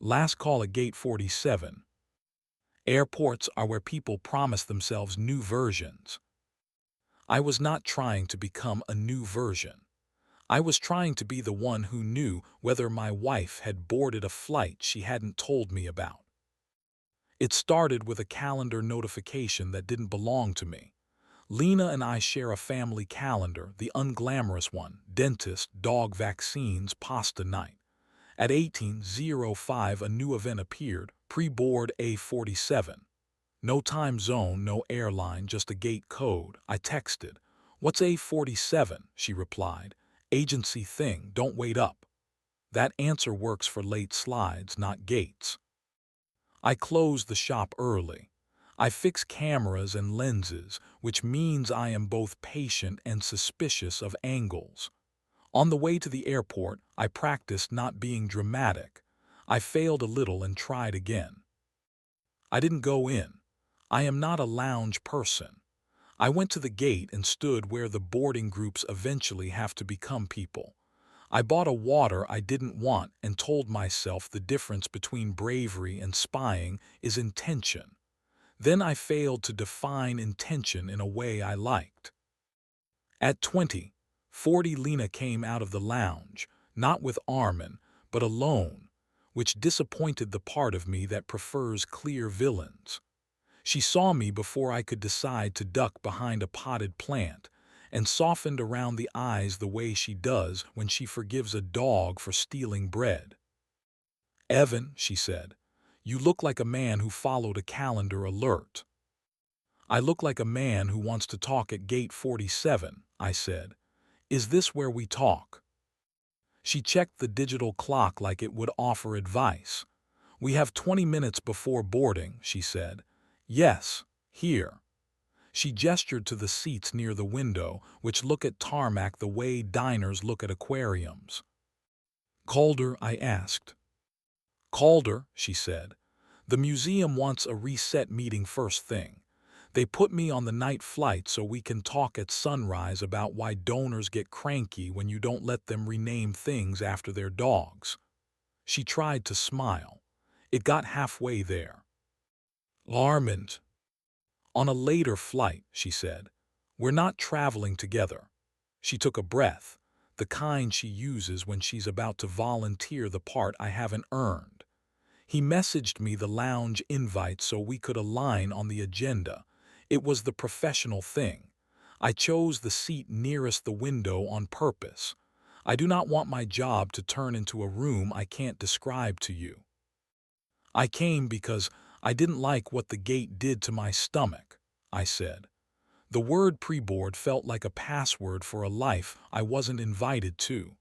Last call at gate 47. Airports are where people promise themselves new versions. I was not trying to become a new version. I was trying to be the one who knew whether my wife had boarded a flight she hadn't told me about. It started with a calendar notification that didn't belong to me. Lena and I share a family calendar, the unglamorous one: dentist, dog vaccines, pasta night. At 18:05 a new event appeared, pre-board A47. No time zone, no airline, just a gate code. I texted, "What's A47?" She replied, "Agency thing, don't wait up." That answer works for late slides, not gates. I close the shop early. I fix cameras and lenses, which means I am both patient and suspicious of angles. On the way to the airport, I practiced not being dramatic. I failed a little and tried again. I didn't go in. I am not a lounge person. I went to the gate and stood where the boarding groups eventually have to become people. I bought a water I didn't want and told myself the difference between bravery and spying is intention. Then I failed to define intention in a way I liked. At 20:40, Lena came out of the lounge, not with Armin, but alone, which disappointed the part of me that prefers clear villains. She saw me before I could decide to duck behind a potted plant, and softened around the eyes the way she does when she forgives a dog for stealing bread. "Evan," she said, "you look like a man who followed a calendar alert." "I look like a man who wants to talk at gate 47, I said. "Is this where we talk?" She checked the digital clock like it would offer advice. "We have 20 minutes before boarding," she said. "Yes, here." She gestured to the seats near the window, which look at tarmac the way diners look at aquariums. "Calder?" I asked. "Calder," she said. "The museum wants a reset meeting first thing. They put me on the night flight so we can talk at sunrise about why donors get cranky when you don't let them rename things after their dogs." She tried to smile. It got halfway there. "Armand." "On a later flight," she said. "We're not traveling together." She took a breath, the kind she uses when she's about to volunteer the part I haven't earned. He messaged me the lounge invite so we could align on the agenda. It was the professional thing. I chose the seat nearest the window on purpose. I do not want my job to turn into a room I can't describe to you. "I came because I didn't like what the gate did to my stomach," I said. The word pre-board felt like a password for a life I wasn't invited to.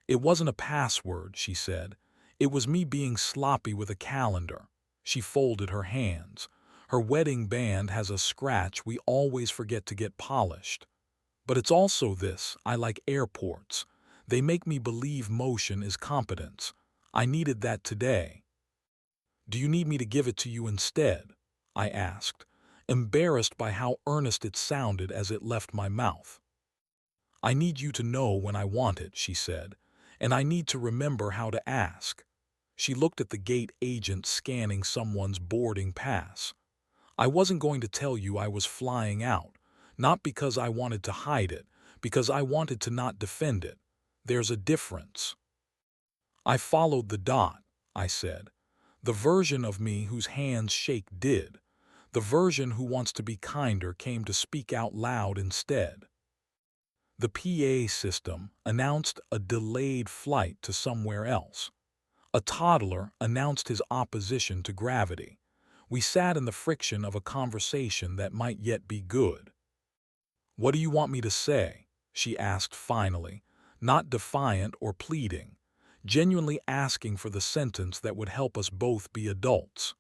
"It wasn't a password," she said. "It was me being sloppy with a calendar." She folded her hands. "Her wedding band has a scratch we always forget to get polished. But it's also this: I like airports. They make me believe motion is competence. I needed that today." "Do you need me to give it to you instead?" I asked, embarrassed by how earnest it sounded as it left my mouth. "I need you to know when I want it," she said, "and I need to remember how to ask." She looked at the gate agent scanning someone's boarding pass. "I wasn't going to tell you I was flying out, not because I wanted to hide it, because I wanted to not defend it. There's a difference." "I followed the dot," I said. "The version of me whose hands shake did. The version who wants to be kinder came to speak out loud instead." The PA system announced a delayed flight to somewhere else. A toddler announced his opposition to gravity. We sat in the friction of a conversation that might yet be good. "What do you want me to say?" she asked finally, not defiant or pleading, genuinely asking for the sentence that would help us both be adults.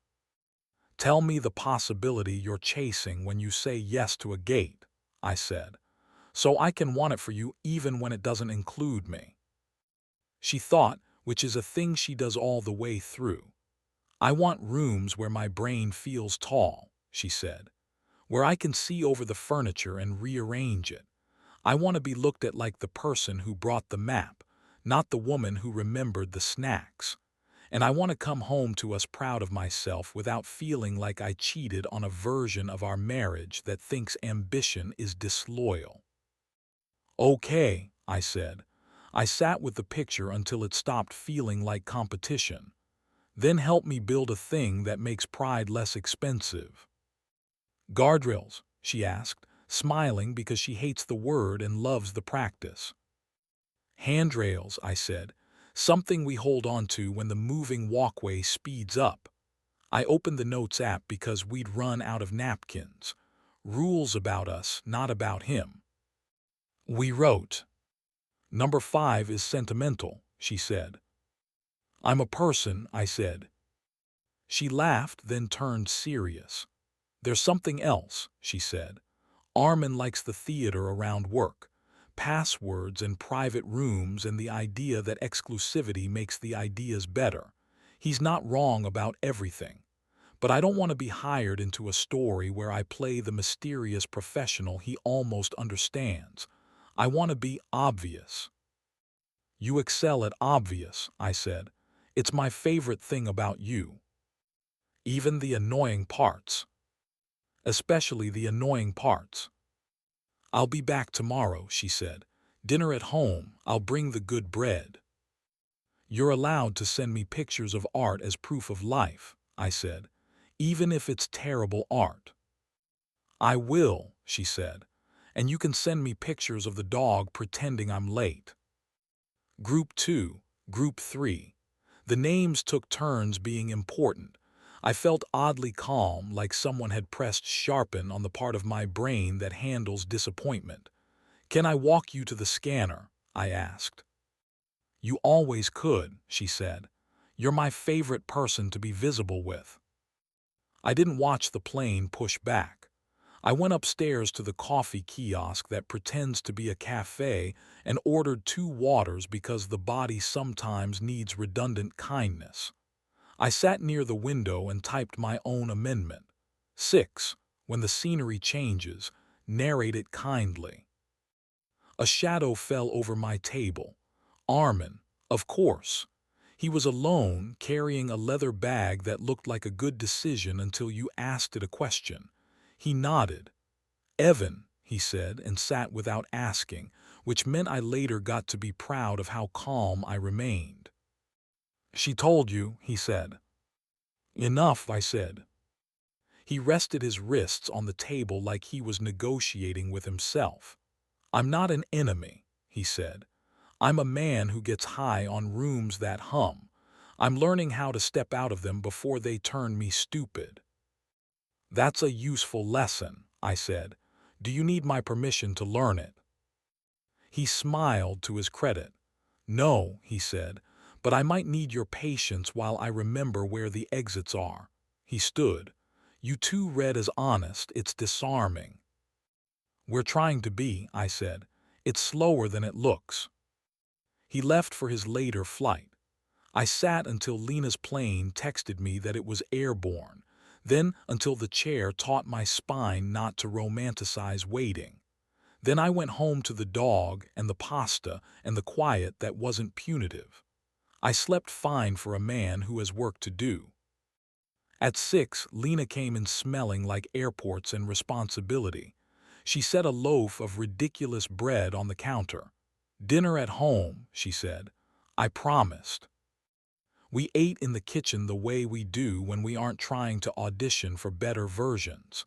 "Tell me the possibility you're chasing when you say yes to a gate," I said, "so I can want it for you even when it doesn't include me." She thought, which is a thing she does all the way through. "I want rooms where my brain feels tall," she said, "where I can see over the furniture and rearrange it. I want to be looked at like the person who brought the map, not the woman who remembered the snacks. And I want to come home to us proud of myself without feeling like I cheated on a version of our marriage that thinks ambition is disloyal. Okay, I said. I sat with the picture until it stopped feeling like competition. Then help me build a thing that makes pride less expensive. Guardrails, she asked, smiling because she hates the word and loves the practice. Handrails, I said, something we hold on to when the moving walkway speeds up. I opened the Notes app because we'd run out of napkins. Rules about us, not about him. We wrote. Number 5 is sentimental, she said. I'm a person, I said. She laughed, then turned serious. There's something else, she said. Armin likes the theater around work, passwords and private rooms and the idea that exclusivity makes the ideas better. He's not wrong about everything. But I don't want to be hired into a story where I play the mysterious professional he almost understands. I want to be obvious. You excel at obvious, I said. It's my favorite thing about you. Even the annoying parts. Especially the annoying parts. I'll be back tomorrow, she said. Dinner at home, I'll bring the good bread. You're allowed to send me pictures of art as proof of life, I said, even if it's terrible art. I will, she said, and you can send me pictures of the dog pretending I'm late. Group 2, Group 3. The names took turns being important. I felt oddly calm, like someone had pressed sharpen on the part of my brain that handles disappointment. Can I walk you to the scanner? I asked. You always could, she said. You're my favorite person to be visible with. I didn't watch the plane push back. I went upstairs to the coffee kiosk that pretends to be a cafe and ordered 2 waters because the body sometimes needs redundant kindness. I sat near the window and typed my own amendment. 6. When the scenery changes, narrate it kindly. A shadow fell over my table. Armin, of course. He was alone, carrying a leather bag that looked like a good decision until you asked it a question. He nodded. Evan, he said, and sat without asking, which meant I later got to be proud of how calm I remained. She told you, he said. Enough, I said. He rested his wrists on the table like he was negotiating with himself. I'm not an enemy, he said. I'm a man who gets high on rooms that hum. I'm learning how to step out of them before they turn me stupid. That's a useful lesson, I said. Do you need my permission to learn it? He smiled to his credit. No, he said, but I might need your patience while I remember where the exits are. He stood. You two read as honest, it's disarming. We're trying to be, I said. It's slower than it looks. He left for his later flight. I sat until Lena's plane texted me that it was airborne, then until the chair taught my spine not to romanticize waiting. Then I went home to the dog and the pasta and the quiet that wasn't punitive. I slept fine for a man who has work to do. At 6, Lena came in smelling like airports and responsibility. She set a loaf of ridiculous bread on the counter. Dinner at home, she said. I promised. We ate in the kitchen the way we do when we aren't trying to audition for better versions.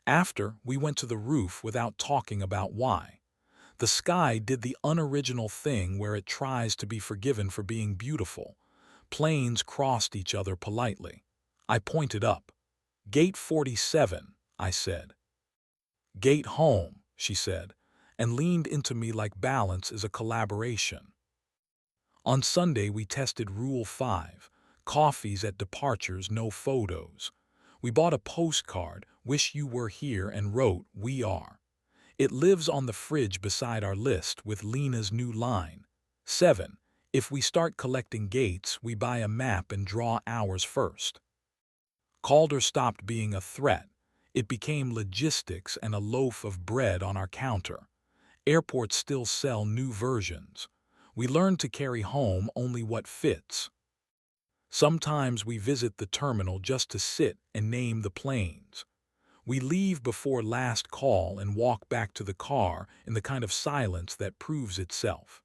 After, we went to the roof without talking about why. The sky did the unoriginal thing where it tries to be forgiven for being beautiful. Planes crossed each other politely. I pointed up. Gate 47, I said. Gate home, she said, and leaned into me like balance is a collaboration. On Sunday we tested Rule 5, coffees at departures, no photos. We bought a postcard, wish you were here, and wrote, we are. It lives on the fridge beside our list with Lena's new line. 7. If we start collecting gates, we buy a map and draw ours first. Calder stopped being a threat. It became logistics and a loaf of bread on our counter. Airports still sell new versions. We learned to carry home only what fits. Sometimes we visit the terminal just to sit and name the planes. We leave before last call and walk back to the car in the kind of silence that proves itself.